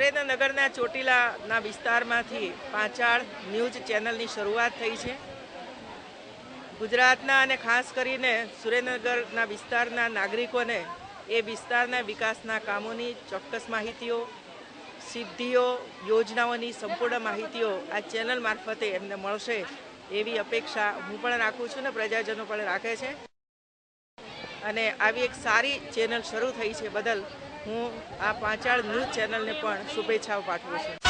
સુરેન્દ્રનગરના ચોટીલાના વિસ્તારમાંથી પાંચાળ ન્યૂઝ ચેનલની શરૂઆત થઈ છે। ગુજરાતના અને ખાસ કરીને સુરેન્દ્રનગરના વિસ્તારના નાગરિકોને એ વિસ્તારના વિકાસના કામોની ચોક્કસ માહિતીઓ, સિદ્ધિઓ, યોજનાઓની સંપૂર્ણ માહિતીઓ આ ચેનલ મારફતે એમને મળશે એવી અપેક્ષા હું પણ રાખું છું ને પ્રજાજનો પણ રાખે છે। અને આવી એક સારી ચેનલ શરૂ થઈ છે બદલ હું આ પાંચાળ ન્યૂઝ ચેનલને પણ શુભેચ્છાઓ પાઠવું છું।